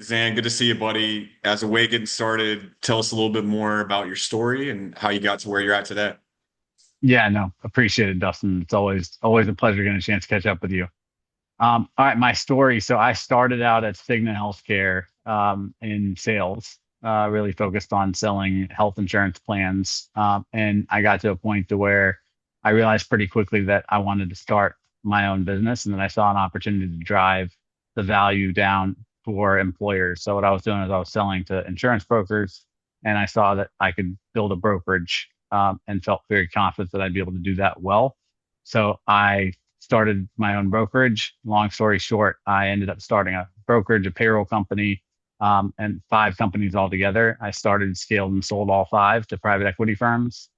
Zan, good to see you, buddy. As a way getting started, tell us a little bit more about your story and how you got to where you're at today. Yeah, no, appreciate it, Dustin. It's always a pleasure getting a chance to catch up with you. All right, my story. So I started out at Cigna Healthcare in sales, really focused on selling health insurance plans, and I got to a point to where I realized pretty quickly that I wanted to start my own business, and then I saw an opportunity to drive the value down for employers. So what I was doing is I was selling to insurance brokers, and I saw that I could build a brokerage, and felt very confident that I'd be able to do that well. So I started my own brokerage. Long story short, I ended up starting a brokerage, a payroll company, and five companies altogether. I started, scaled, and sold all five to private equity firms.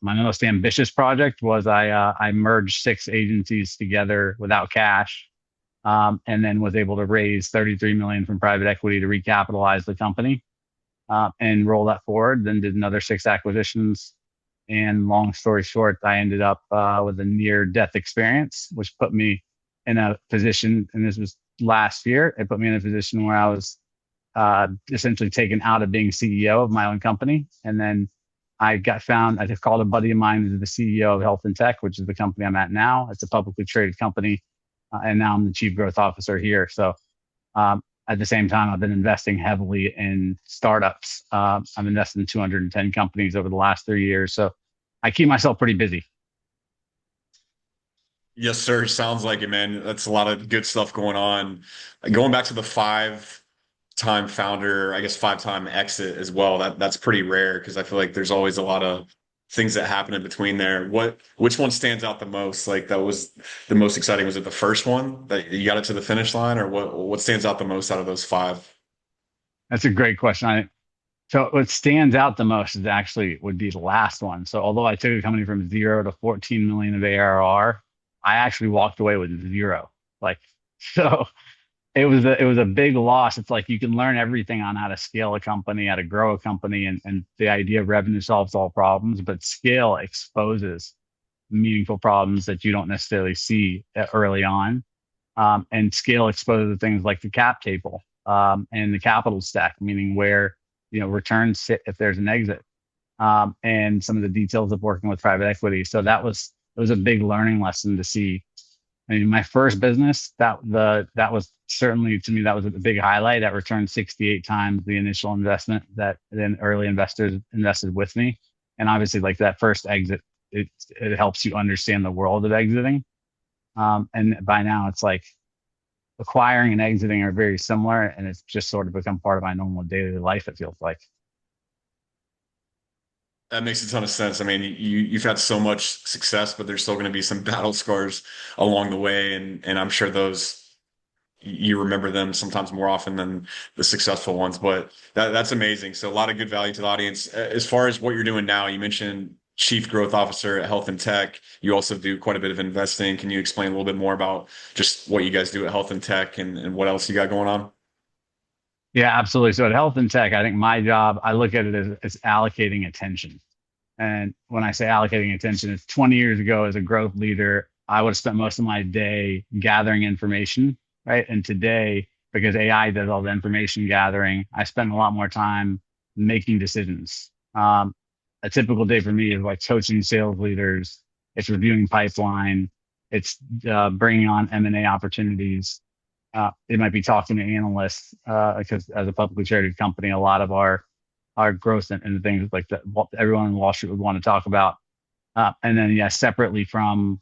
My most ambitious project was I merged six agencies together without cash, and then was able to raise 33 million from private equity to recapitalize the company, and roll that forward. Then did another six acquisitions. And long story short, I ended up with a near death experience, which put me in a position, and this was last year, it put me in a position where I was essentially taken out of being CEO of my own company. And then I just called a buddy of mine who's the CEO of Health and Tech, which is the company I'm at now. It's a publicly traded company. And now I'm the chief growth officer here. So at the same time, I've been investing heavily in startups. I've invested in 210 companies over the last 3 years. So I keep myself pretty busy. Yes, sir. Sounds like it, man. That's a lot of good stuff going on. Going back to the five-time founder, I guess five-time exit as well. That's pretty rare because I feel like there's always a lot of things that happen in between there. Which one stands out the most? Like that was the most exciting. Was it the first one that you got it to the finish line, or what stands out the most out of those five? That's a great question. So what stands out the most is actually would be the last one. So although I took a company from zero to 14 million of ARR, I actually walked away with zero. Like, so it was a big loss. It's like you can learn everything on how to scale a company, how to grow a company, and the idea of revenue solves all problems, but scale exposes meaningful problems that you don't necessarily see early on. And scale exposes things like the cap table, and the capital stack, meaning where returns sit if there's an exit, and some of the details of working with private equity. So it was a big learning lesson to see. I mean, my first business, that was certainly, to me, that was a big highlight. That returned 68 times the initial investment that then early investors invested with me. And obviously, like that first exit, it helps you understand the world of exiting. And by now, it's like acquiring and exiting are very similar, and it's just sort of become part of my normal daily life. It feels like. That makes a ton of sense. I mean, you've had so much success, but there's still going to be some battle scars along the way, and I'm sure those you remember them sometimes more often than the successful ones. But that's amazing. So a lot of good value to the audience. As far as what you're doing now, you mentioned Chief Growth Officer at Health and Tech. You also do quite a bit of investing. Can you explain a little bit more about just what you guys do at Health and Tech and what else you got going on? Yeah, absolutely. So at Health and Tech, I think my job, I look at it as allocating attention. And when I say allocating attention, it's 20 years ago as a growth leader, I would have spent most of my day gathering information, right? And today, because AI does all the information gathering, I spend a lot more time making decisions. A typical day for me is like coaching sales leaders, it's reviewing pipeline, it's bringing on M&A opportunities. It might be talking to analysts, because as a publicly traded company, a lot of our growth and the things like that what everyone in Wall Street would want to talk about. And then yeah, separately from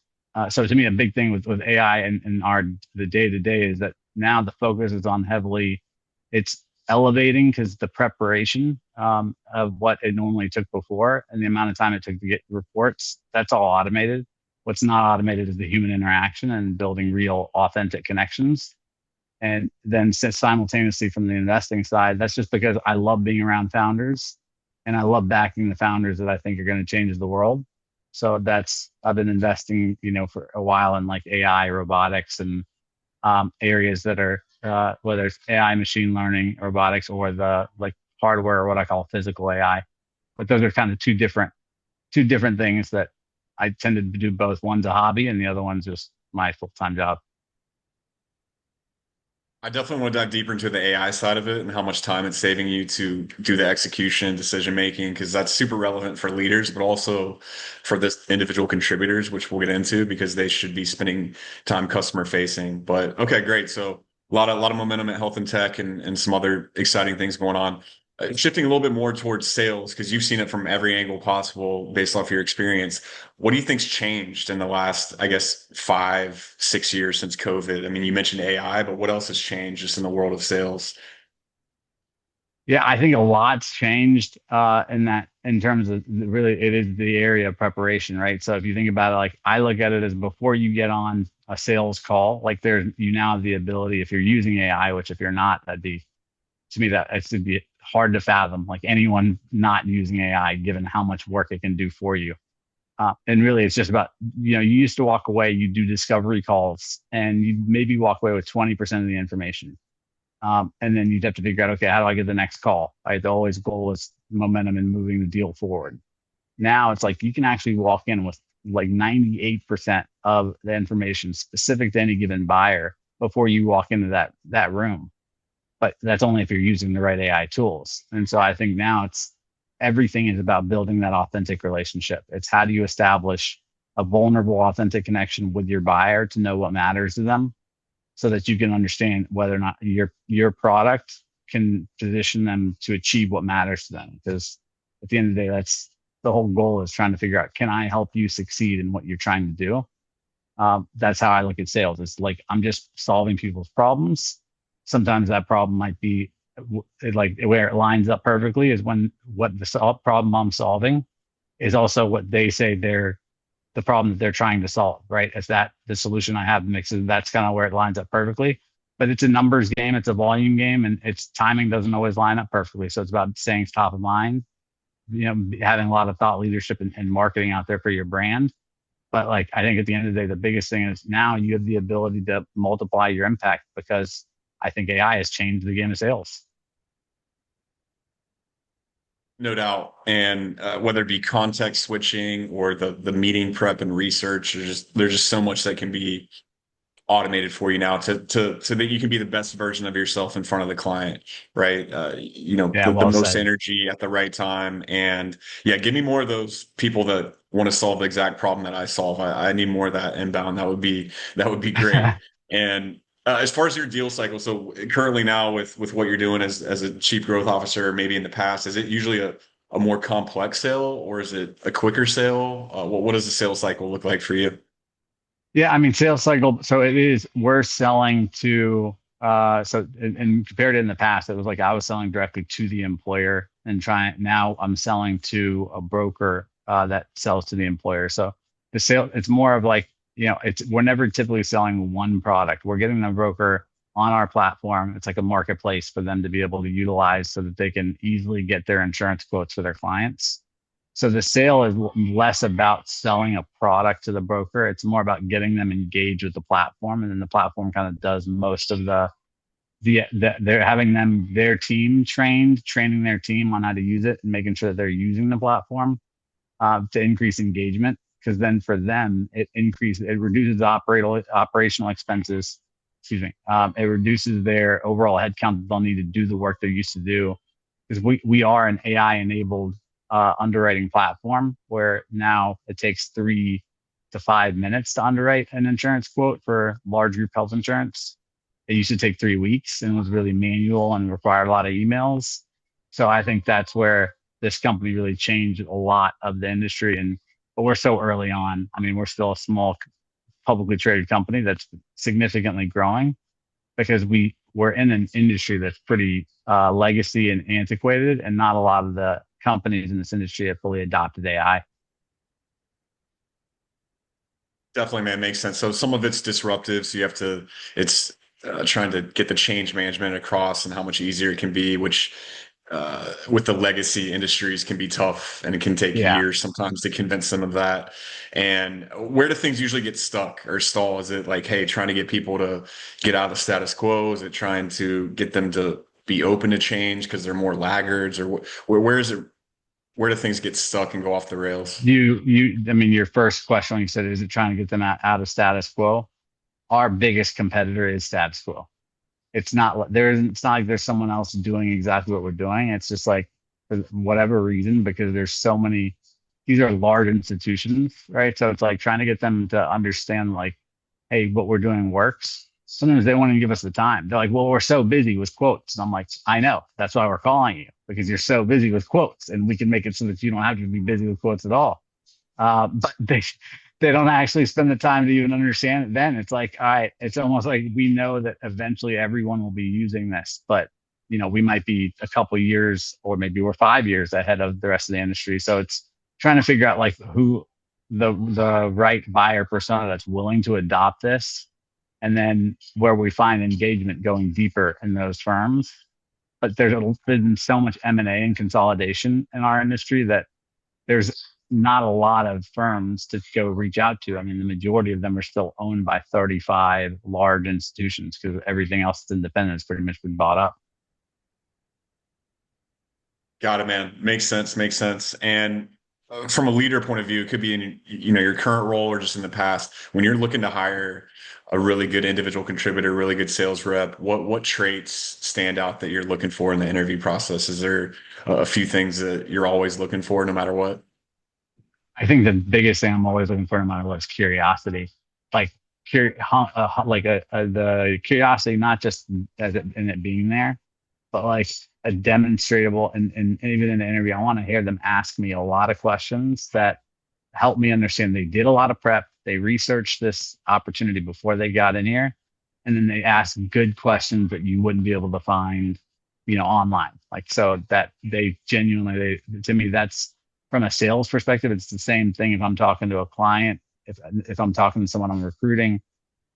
so to me, a big thing with AI and our the day to day is that now the focus is on heavily it's elevating because the preparation, of what it normally took before and the amount of time it took to get reports, that's all automated. What's not automated is the human interaction and building real authentic connections. And then simultaneously from the investing side, that's just because I love being around founders and I love backing the founders that I think are going to change the world. So I've been investing, for a while in like AI, robotics, and areas that are, whether it's AI, machine learning, robotics, or the like hardware, or what I call physical AI. But those are kind of two different things that I tended to do both. One's a hobby and the other one's just my full-time job. I definitely want to dive deeper into the AI side of it and how much time it's saving you to do the execution, decision making, because that's super relevant for leaders, but also for this individual contributors, which we'll get into because they should be spending time customer facing. But okay, great. So a lot of momentum at health and tech and some other exciting things going on. Shifting a little bit more towards sales, because you've seen it from every angle possible based off your experience. What do you think's changed in the last, I guess, 5, 6 years since COVID? I mean, you mentioned AI, but what else has changed just in the world of sales? Yeah, I think a lot's changed in that in terms of really it is the area of preparation, right? So if you think about it, like I look at it as before you get on a sales call, like there's you now have the ability if you're using AI, which if you're not, that'd be to me that it's would be hard to fathom, like anyone not using AI, given how much work it can do for you. And really, it's just about you used to walk away, you do discovery calls, and you maybe walk away with 20% of the information. And then you'd have to figure out, okay, how do I get the next call? Right? The always goal is momentum and moving the deal forward. Now it's like you can actually walk in with like 98% of the information specific to any given buyer before you walk into that room. But that's only if you're using the right AI tools. And so I think now it's everything is about building that authentic relationship. It's how do you establish a vulnerable, authentic connection with your buyer to know what matters to them so that you can understand whether or not your product can position them to achieve what matters to them. Because at the end of the day, that's the whole goal is trying to figure out, can I help you succeed in what you're trying to do? That's how I look at sales. It's like I'm just solving people's problems. Sometimes that problem might be like where it lines up perfectly is when what the problem I'm solving is also what they say they're the problem that they're trying to solve, right? It's that the solution I have mixes. That's kind of where it lines up perfectly. But it's a numbers game, it's a volume game, and its timing doesn't always line up perfectly. So it's about staying top of mind, having a lot of thought leadership and marketing out there for your brand. But like I think at the end of the day, the biggest thing is now you have the ability to multiply your impact because I think AI has changed the game of sales. No doubt. And whether it be context switching or the meeting prep and research, there's just so much that can be automated for you now to so that you can be the best version of yourself in front of the client, right? Yeah, The well most said. energy at the right time. And yeah, give me more of those people that want to solve the exact problem that I solve. I need more of that inbound. That would be great. And as far as your deal cycle, so currently now with what you're doing as a chief growth officer, maybe in the past, is it usually a more complex sale or is it a quicker sale? What does the sales cycle look like for you? Yeah, I mean, sales cycle. So it is, we're selling to, and compared to in the past, it was like I was selling directly to the employer and now I'm selling to a broker that sells to the employer. So the sale, it's more of like, we're never typically selling one product. We're getting the broker on our platform. It's like a marketplace for them to be able to utilize so that they can easily get their insurance quotes for their clients. So the sale is less about selling a product to the broker. It's more about getting them engaged with the platform, and then the platform kind of does most of they're having their team trained, training their team on how to use it, and making sure that they're using the platform to increase engagement. Because then for them, it reduces operational expenses. Excuse me. It reduces their overall headcount that they'll need to do the work they're used to do. Because we are an AI enabled underwriting platform where now it takes 3 to 5 minutes to underwrite an insurance quote for large group health insurance. It used to take 3 weeks and was really manual and required a lot of emails. So I think that's where this company really changed a lot of the industry. But we're so early on. I mean, we're still a small publicly traded company that's significantly growing because we're in an industry that's pretty legacy and antiquated, and not a lot of the companies in this industry have fully adopted AI. Definitely, man, makes sense. So some of it's disruptive, so it's trying to get the change management across and how much easier it can be, which with the legacy industries can be tough and it can take Yeah. years sometimes to convince them of that. And where do things usually get stuck or stall? Is it like, hey, trying to get people to get out of the status quo? Is it trying to get them to be open to change because they're more laggards, or where is it? Where do things get stuck and go off the rails? I mean, your first question when you said, is it trying to get them out of status quo? Our biggest competitor is status quo. it's not like there's someone else doing exactly what we're doing. It's just like for whatever reason, because there's so many, these are large institutions, right? So it's like trying to get them to understand like, hey, what we're doing works. Sometimes they won't even give us the time. They're like, well, we're so busy with quotes. And I'm like, I know. That's why we're calling you, because you're so busy with quotes, and we can make it so that you don't have to be busy with quotes at all. But they don't actually spend the time to even understand it. Then it's like, all right, it's almost like we know that eventually everyone will be using this, but we might be a couple years, or maybe we're 5 years ahead of the rest of the industry. So it's trying to figure out like who the right buyer persona that's willing to adopt this, and then where we find engagement going deeper in those firms. But there's been so much M&A and consolidation in our industry that there's not a lot of firms to go reach out to. I mean, the majority of them are still owned by 35 large institutions, because everything else that's independent has pretty much been bought up. Got it, man. Makes sense. Makes sense. And from a leader point of view, it could be in your current role or just in the past. When you're looking to hire a really good individual contributor, really good sales rep, what traits stand out that you're looking for in the interview process? Is there a few things that you're always looking for, no matter what? I think the biggest thing I'm always looking for in my life is curiosity. Like, the curiosity, not just in it being there, but like a demonstrable, and even in the interview, I want to hear them ask me a lot of questions that help me understand they did a lot of prep. They researched this opportunity before they got in here. And then they ask good questions that you wouldn't be able to find, online. Like, so that they genuinely, to me, that's from a sales perspective, it's the same thing. If I'm talking to a client, if I'm talking to someone I'm recruiting,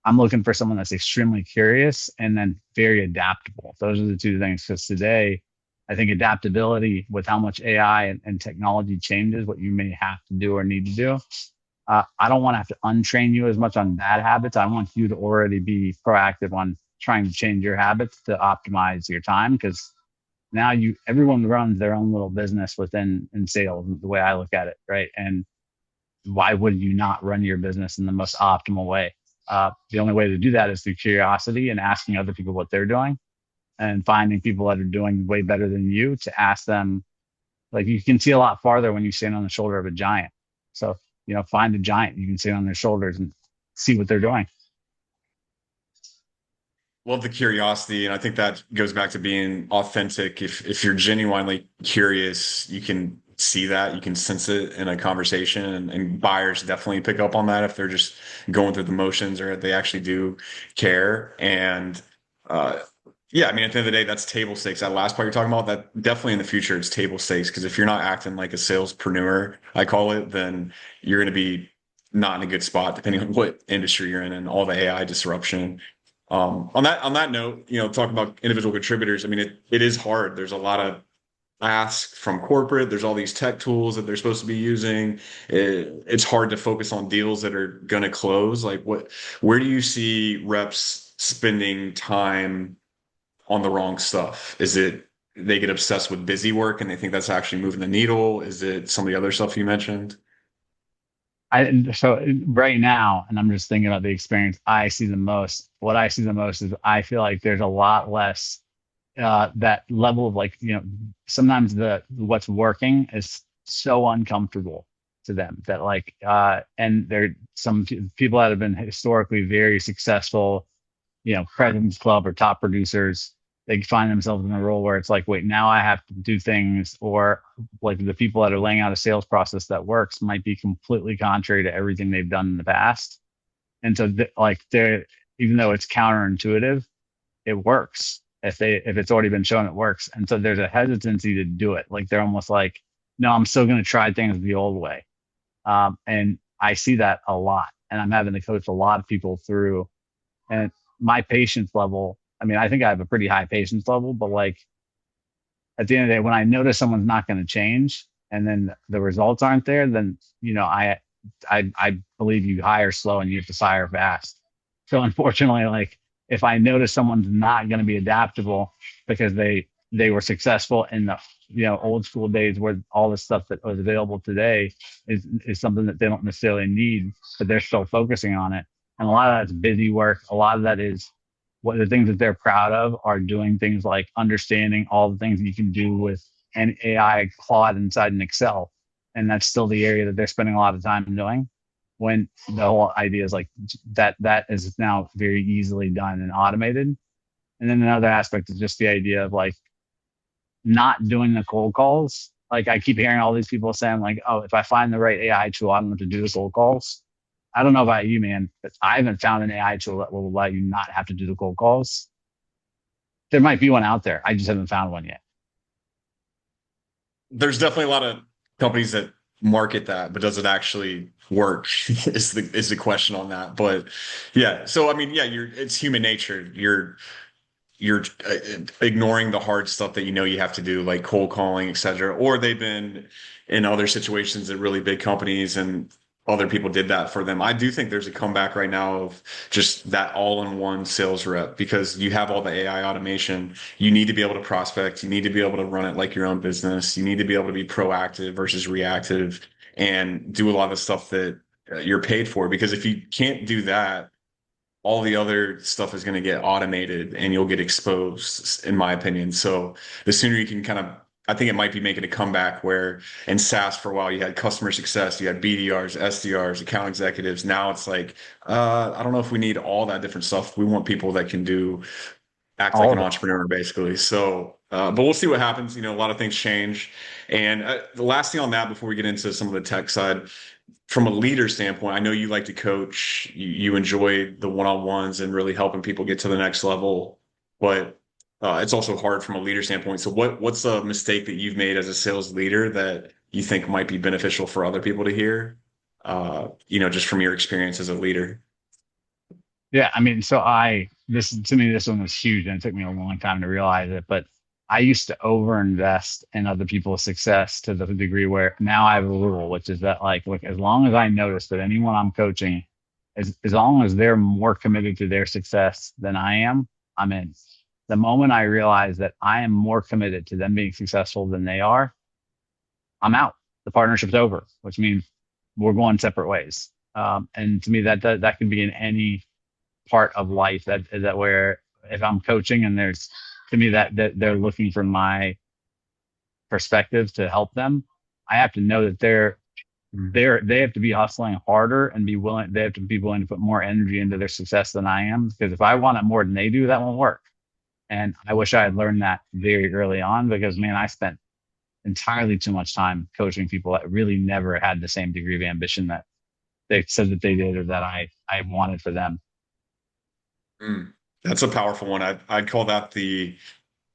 I'm looking for someone that's extremely curious and then very adaptable. Those are the two things. Because today, I think adaptability, with how much AI and technology changes what you may have to do or need to do. I don't want to have to untrain you as much on bad habits. I want you to already be proactive on trying to change your habits to optimize your time, because now everyone runs their own little business within in sales, the way I look at it, right? And why would you not run your business in the most optimal way? The only way to do that is through curiosity and asking other people what they're doing, and finding people that are doing way better than you to ask them. Like, you can see a lot farther when you stand on the shoulder of a giant. So, find a giant, you can sit on their shoulders and see what they're doing. Love the curiosity, and I think that goes back to being authentic. If you're genuinely curious, you can see that, you can sense it in a conversation, and buyers definitely pick up on that if they're just going through the motions or if they actually do care. And uh, yeah, I mean, at the end of the day, that's table stakes. That last part you're talking about, that definitely in the future, it's table stakes. Because if you're not acting like a salespreneur, I call it, then you're going to be not in a good spot, depending on what industry you're in and all the AI disruption. On that note, talk about individual contributors. I mean, it is hard. There's a lot of ask from corporate. There's all these tech tools that they're supposed to be using. It's hard to focus on deals that are going to close. Like, where do you see reps spending time on the wrong stuff? Is it they get obsessed with busy work and they think that's actually moving the needle? Is it some of the other stuff you mentioned? So right now, and I'm just thinking about the experience I see the most. What I see the most is I feel like there's a lot less that level of, like, sometimes the what's working is so uncomfortable to them that, like, and there some people that have been historically very successful, President's Club or top producers, they find themselves in a role where it's like, wait, now I have to do things, or like the people that are laying out a sales process that works might be completely contrary to everything they've done in the past. And so, like, they're, even though it's counterintuitive, it works. If it's already been shown it works. And so there's a hesitancy to do it. Like, they're almost like, no, I'm still going to try things the old way. And I see that a lot. And I'm having to coach a lot of people through. And my patience level, I mean, I think I have a pretty high patience level, but like, at the end of the day, when I notice someone's not going to change and then the results aren't there, then, I believe you hire slow and you have to fire fast. So unfortunately, like, if I notice someone's not going to be adaptable because they were successful in the old school days, where all the stuff that was available today is something that they don't necessarily need, but they're still focusing on it. And a lot of that's busy work. A lot of that is what the things that they're proud of are doing things like understanding all the things that you can do with an AI Claude inside an Excel. And that's still the area that they're spending a lot of time doing, when the whole idea is like that is now very easily done and automated. And then another aspect is just the idea of like not doing the cold calls. Like I keep hearing all these people saying like, oh, if I find the right AI tool, I don't have to do the cold calls. I don't know about you, man, but I haven't found an AI tool that will allow you not have to do the cold calls. There might be one out there. I just haven't found one yet. There's definitely a lot of companies that market that, but does it actually work is the question on that. But yeah, so I mean, yeah, it's human nature. You're ignoring the hard stuff that you know you have to do, like cold calling, et cetera. Or they've been in other situations at really big companies and other people did that for them. I do think there's a comeback right now of just that all-in-one sales rep because you have all the AI automation. You need to be able to prospect. You need to be able to run it like your own business. You need to be able to be proactive versus reactive and do a lot of the stuff that you're paid for. Because if you can't do that, all the other stuff is going to get automated and you'll get exposed, in my opinion. So the sooner you can kind of, I think it might be making a comeback where in SaaS for a while you had customer success, you had BDRs, SDRs, account executives. Now it's like, I don't know if we need all that different stuff. We want people that can act like All an of it. entrepreneur basically. So, but we'll see what happens. A lot of things change. And the last thing on that before we get into some of the tech side, from a leader standpoint, I know you like to coach, you enjoy the one-on-ones and really helping people get to the next level, but it's also hard from a leader standpoint. So what's a mistake that you've made as a sales leader that you think might be beneficial for other people to hear? Just from your experience as a leader. Yeah, I mean, so I this to me this one was huge, and it took me a long time to realize it. But I used to overinvest in other people's success to the degree where now I have a rule, which is that like, look, as long as I notice that anyone I'm coaching, as long as they're more committed to their success than I am, I'm in. The moment I realize that I am more committed to them being successful than they are, I'm out. The partnership's over, which means we're going separate ways. And to me, that could be in any part of life that where if I'm coaching and there's to me that they're looking for my perspective to help them, I have to know that they have to be hustling harder and they have to be willing to put more energy into their success than I am. Because if I want it more than they do, that won't work. And I wish I had learned that very early on because man, I spent entirely too much time coaching people that really never had the same degree of ambition that they said that they did or that I wanted for them. Mm. That's a powerful one. I'd call that the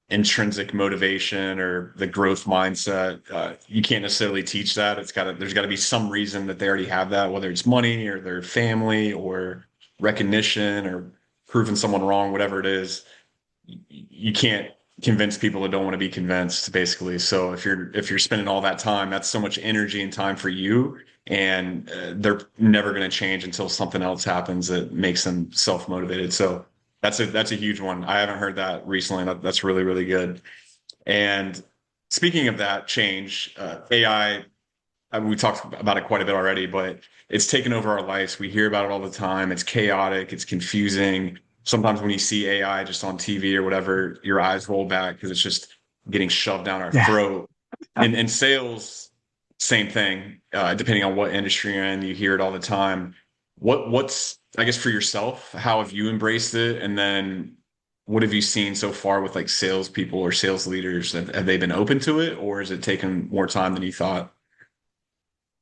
intrinsic motivation or the growth mindset. You can't necessarily teach that. There's got to be some reason that they already have that, whether it's money or their family or recognition or proving someone wrong, whatever it is. You can't convince people that don't want to be convinced, basically. So if you're spending all that time, that's so much energy and time for you, and they're never going to change until something else happens that makes them self-motivated. So that's a huge one. I haven't heard that recently. That's really, really good. And speaking of that change, AI, we talked about it quite a bit already, but it's taken over our lives. We hear about it all the time. It's chaotic. It's confusing. Sometimes when you see AI just on TV or whatever, your eyes roll back because it's just getting shoved down our Yeah. throat. And sales, same thing. Depending on what industry you're in, you hear it all the time. What's I guess for yourself, how have you embraced it? And then what have you seen so far with like salespeople or sales leaders? Have they been open to it, or has it taken more time than you thought?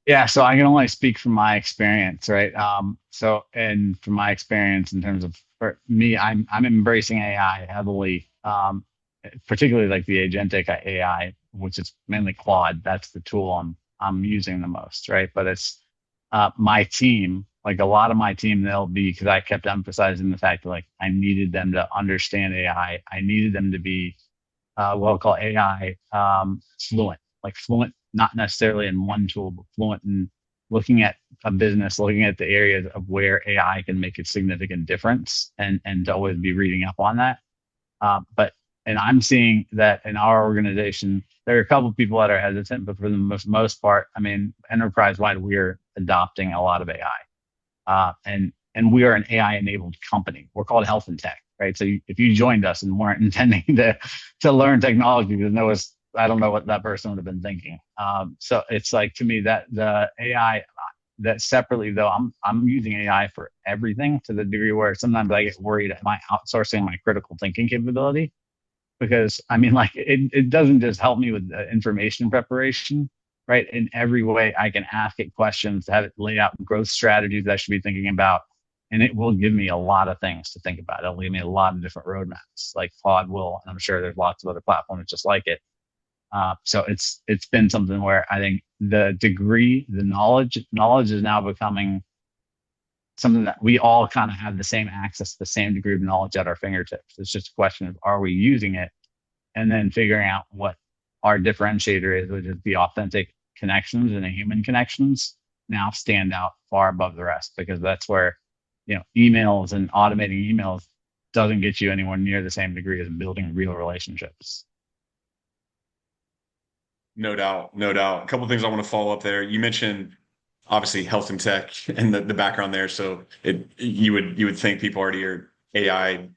Yeah, so I can only speak from my experience, right? And from my experience in terms of for me, I'm embracing AI heavily, particularly like the agentic AI, which is mainly Claude. That's the tool I'm using the most, right? But it's my team, like a lot of my team, they'll be because I kept emphasizing the fact that like I needed them to understand AI. I needed them to be what I'll call AI fluent, like fluent, not necessarily in one tool, but fluent in looking at a business, looking at the areas of where AI can make a significant difference and to always be reading up on that. But and I'm seeing that in our organization, there are a couple of people that are hesitant, but for the most part, I mean, enterprise wide, we're adopting a lot of AI, and we are an AI enabled company. We're called Health and Tech. right? So if you joined us and weren't intending to learn technology, I don't know what that person would have been thinking. So it's like, to me, that the AI, that separately though, I'm using AI for everything, to the degree where sometimes I get worried, am I outsourcing my critical thinking capability? Because I mean, like, it doesn't just help me with information preparation, right? In every way, I can ask it questions, have it lay out growth strategies that I should be thinking about, and it will give me a lot of things to think about. It'll give me a lot of different roadmaps, like Claude will, and I'm sure there's lots of other platforms just like it. So it's been something where I think the knowledge is now becoming something that we all kind of have the same access to, the same degree of knowledge at our fingertips. It's just a question of, are we using it, and then figuring out what our differentiator is, which is the authentic connections, and the human connections now stand out far above the rest, because that's where, emails and automating emails doesn't get you anywhere near the same degree as building real relationships. No doubt, no doubt. A couple of things I want to follow up there. You mentioned obviously health and tech and the background there. So you would think people already are AI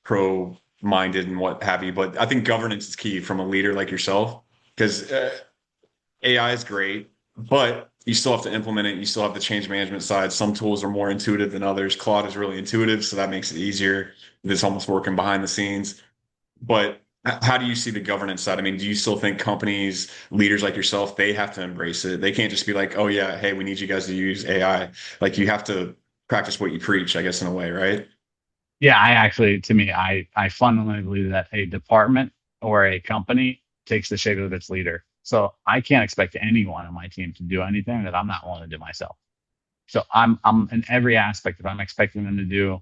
pro minded and what have you. But I think governance is key from a leader like yourself, because AI is great, but you still have to implement it. You still have the change management side. Some tools are more intuitive than others. Claude is really intuitive, so that makes it easier. It's almost working behind the scenes. But how do you see the governance side? I mean, do you still think companies, leaders like yourself, they have to embrace it? They can't just be like, oh yeah, hey, we need you guys to use AI. Like, you have to practice what you preach, I guess, in a way, right? Yeah, I actually, to me, I fundamentally believe that a department or a company takes the shape of its leader. So I can't expect anyone on my team to do anything that I'm not willing to do myself. So I'm in every aspect. If I'm expecting them to do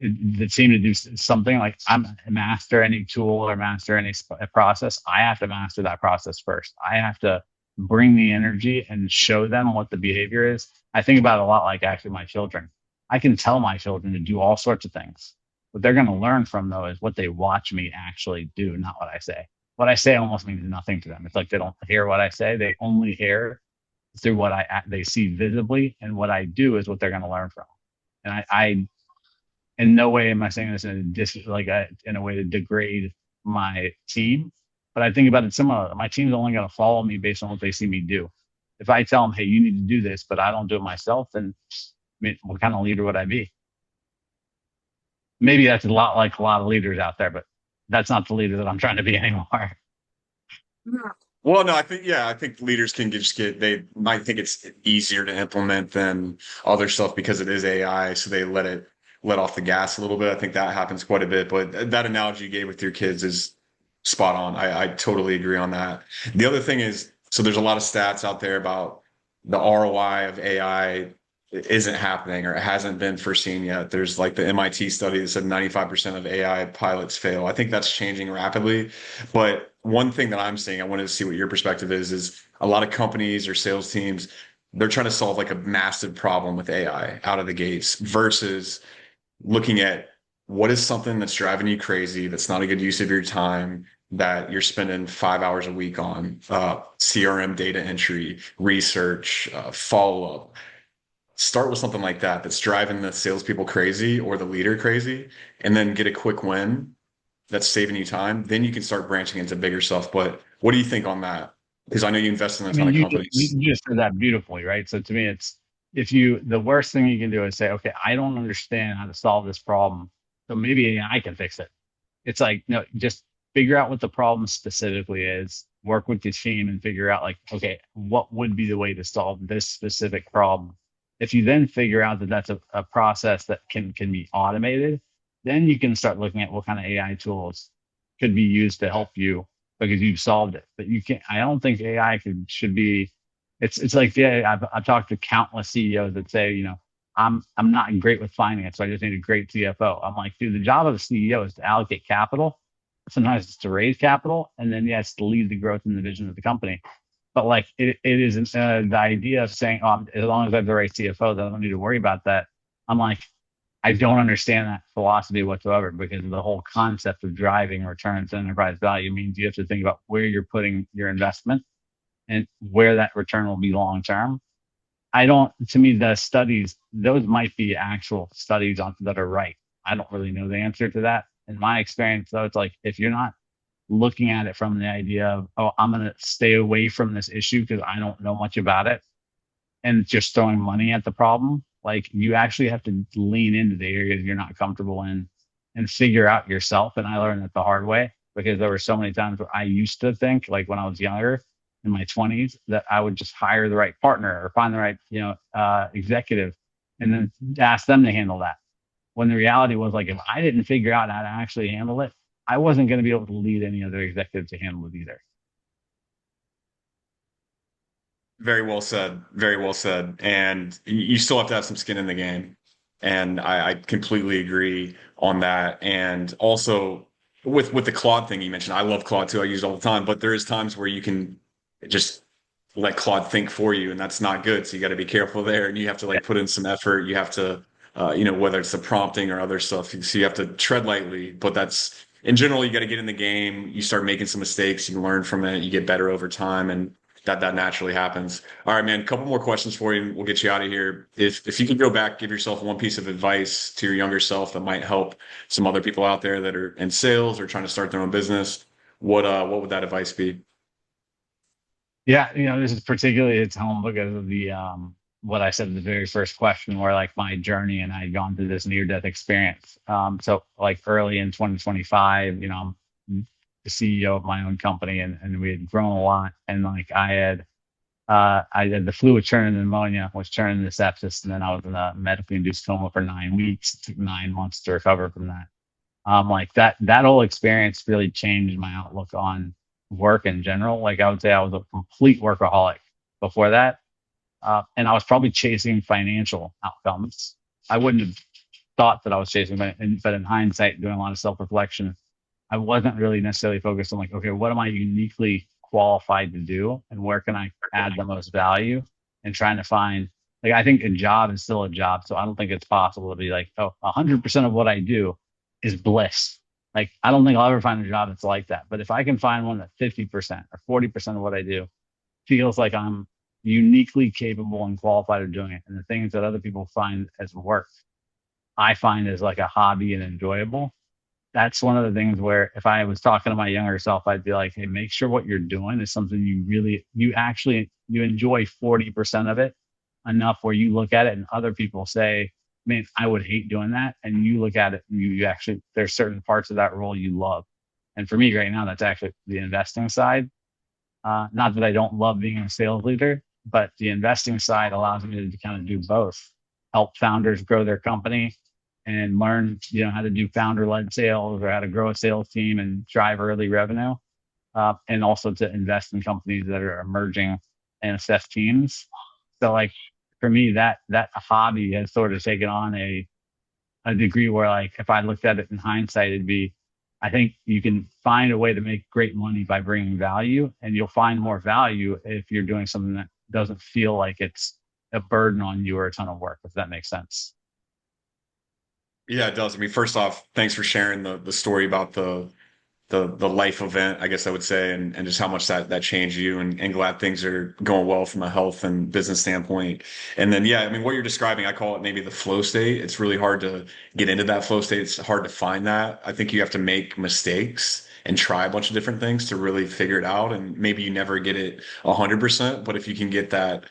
the team to do something, like I'm master any tool or master any process, I have to master that process first. I have to bring the energy and show them what the behavior is. I think about it a lot, like actually my children. I can tell my children to do all sorts of things. What they're going to learn from, though, is what they watch me actually do, not what I say. What I say almost means nothing to them. It's like they don't hear what I say. They only hear through what they see visibly, and what I do is what they're going to learn from. And I in no way am I saying this in a way to degrade my team, but I think about it similar. My team's only going to follow me based on what they see me do. If I tell them, hey, you need to do this, but I don't do it myself, then I mean, what kind of leader would I be? Maybe that's a lot like a lot of leaders out there, but that's not the leader that I'm trying to be anymore. Well, no, I think leaders can they might think it's easier to implement than other stuff because it is AI, so they let off the gas a little bit. I think that happens quite a bit. But that analogy you gave with your kids is spot on. I totally agree on that. The other thing is, so there's a lot of stats out there about the ROI of AI isn't happening, or it hasn't been foreseen yet. There's like the MIT study that said 95% of AI pilots fail. I think that's changing rapidly. But one thing that I'm seeing, I wanted to see what your perspective is a lot of companies or sales teams, they're trying to solve like a massive problem with AI out of the gates versus looking at what is something that's driving you crazy, that's not a good use of your time, that you're spending 5 hours a week on, CRM data entry, research, follow up. Start with something like that that's driving the salespeople crazy or the leader crazy, and then get a quick win that's saving you time. Then you can start branching into bigger stuff. But what do you think on that? Because I know you invest in a I ton mean, of you companies. just said that beautifully, right? So to me, it's, the worst thing you can do is say, okay, I don't understand how to solve this problem, so maybe I can fix it. It's like, no, just figure out what the problem specifically is, work with your team and figure out, like, okay, what would be the way to solve this specific problem? If you then figure out that that's a process that can be automated, then you can start looking at what kind of AI tools could be used to help you, because you've solved it. But you can't, I don't think AI should be, it's like, yeah, I've talked to countless CEOs that say, I'm not great with finance, so I just need a great CFO. I'm like, dude, the job of a CEO is to allocate capital. Sometimes it's to raise capital, and then yes, to lead the growth and the vision of the company. But like, it isn't the idea of saying, oh, as long as I have the right CFO, then I don't need to worry about that. I'm like, I don't understand that philosophy whatsoever, because the whole concept of driving returns and enterprise value means you have to think about where you're putting your investment and where that return will be long term. I don't, to me, the studies, those might be actual studies that are right. I don't really know the answer to that. In my experience, though, it's like if you're not looking at it from the idea of, oh, I'm going to stay away from this issue because I don't know much about it, and just throwing money at the problem, like you actually have to lean into the areas you're not comfortable in and figure out yourself. And I learned that the hard way because there were so many times where I used to think, like when I was younger in my 20s, that I would just hire the right partner or find the right, executive and then ask them to handle that. When the reality was, like, if I didn't figure out how to actually handle it, I wasn't going to be able to lead any other executive to handle it either. Very well said. Very well said. And you still have to have some skin in the game. And I completely agree on that. And also with the Claude thing you mentioned, I love Claude too. I use it all the time, but there is times where you can just let Claude think for you, and that's not good. So you got to be careful there, and you have to like put in some effort. You have to, whether it's the prompting or other stuff. So you have to tread lightly. But that's in general, you got to get in the game. You start making some mistakes. You learn from it. You get better over time, and that naturally happens. All right, man. A couple more questions for you, and we'll get you out of here. If you could go back, give yourself one piece of advice to your younger self that might help some other people out there that are in sales or trying to start their own business, what would that advice be? Yeah, this is particularly its home because of the what I said in the very first question, where like my journey and I had gone through this near death experience. So like early in 2025, I'm the CEO of my own company, and we had grown a lot, and like I had the fluid churn and pneumonia, which turned into sepsis, and then I was in a medically induced coma for 9 weeks. It took 9 months to recover from that. Like that whole experience really changed my outlook on work in general. Like I would say I was a complete workaholic before that. And I was probably chasing financial outcomes. I wouldn't have thought that I was chasing, but in hindsight, doing a lot of self-reflection, I wasn't really necessarily focused on like, okay, what am I uniquely qualified to do and where can I add the most value, and trying to find, like, I think a job is still a job. So I don't think it's possible to be like, oh, 100% of what I do is bliss. Like, I don't think I'll ever find a job that's like that. But if I can find one that 50% or 40% of what I do feels like I'm uniquely capable and qualified of doing it, and the things that other people find as work, I find as like a hobby and enjoyable. That's one of the things where if I was talking to my younger self, I'd be like, hey, make sure what you're doing is something you enjoy 40% of it enough where you look at it and other people say, man, I would hate doing that. And you look at it and you actually, there's certain parts of that role you love. And for me right now, that's actually the investing side. Not that I don't love being a sales leader, but the investing side allows me to kind of do both, help founders grow their company and learn, how to do founder-led sales or how to grow a sales team and drive early revenue, and also to invest in companies that are emerging and assess teams. So, like, for me, that hobby has sort of taken on a degree where, like, if I looked at it in hindsight, it'd be, I think you can find a way to make great money by bringing value, and you'll find more value if you're doing something that doesn't feel like it's a burden on you or a ton of work, if that makes sense. Yeah, it does. I mean, first off, thanks for sharing the story about the life event, I guess I would say, and just how much that changed you, and glad things are going well from a health and business standpoint. And then, yeah, I mean, what you're describing, I call it maybe the flow state. It's really hard to get into that flow state. It's hard to find that. I think you have to make mistakes and try a bunch of different things to really figure it out. And maybe you never get it 100%, but if you can get that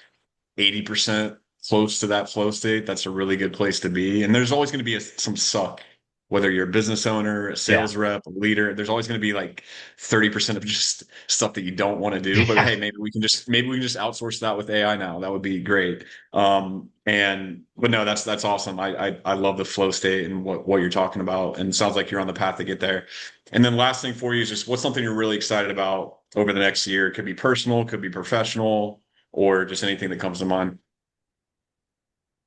80% close to that flow state, that's a really good place to be. And there's always going to be some suck, whether you're a business owner, a Yeah. sales rep, a leader, there's always going to be like 30% of just stuff that you don't want to do. But Yeah. hey, maybe we can just outsource that with AI now. That would be great. But no, that's awesome. I love the flow state and what you're talking about. And it sounds like you're on the path to get there. And then last thing for you is just what's something you're really excited about over the next year? It could be personal, could be professional, or just anything that comes to mind.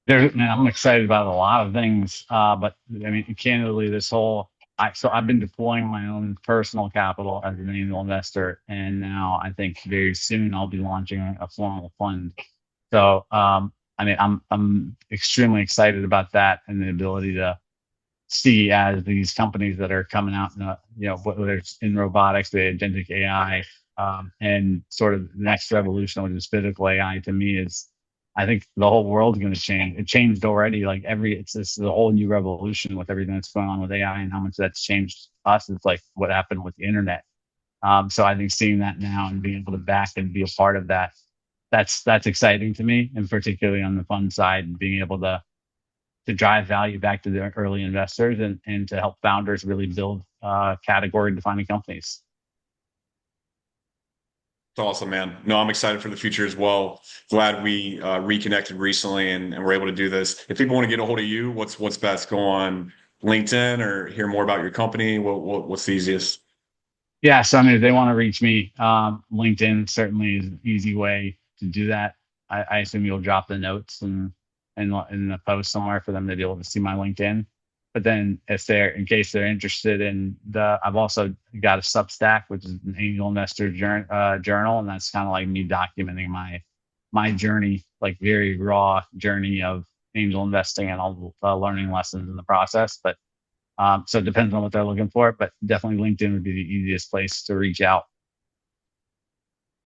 Man, I'm excited about a lot of things. But I mean, candidly, so I've been deploying my own personal capital as an angel investor, and now I think very soon I'll be launching a formal fund. So, I mean, I'm extremely excited about that and the ability to see as these companies that are coming out, whether it's in robotics, the agentic AI, and sort of the next revolution, which is physical AI, to me is I think the whole world's going to change. It changed already. Like it's this is a whole new revolution with everything that's going on with AI and how much that's changed us. It's like what happened with the internet. So I think seeing that now and being able to back and be a part of that, that's exciting to me, and particularly on the fund side, and being able to drive value back to the early investors and to help founders really build category defining companies. It's awesome, man. No, I'm excited for the future as well. Glad we reconnected recently and we're able to do this. If people want to get a hold of you, what's best? Go on LinkedIn or hear more about your company? What's the easiest? Yeah, so I mean, if they want to reach me, LinkedIn certainly is an easy way to do that. I assume you'll drop the notes and in the post somewhere for them to be able to see my LinkedIn. But then, if they're in case they're interested in I've also got a Substack, which is an angel investor journal, and that's kind of like me documenting my journey, like very raw journey of angel investing and all the learning lessons in the process. But so it depends on what they're looking for, but definitely LinkedIn would be the easiest place to reach out.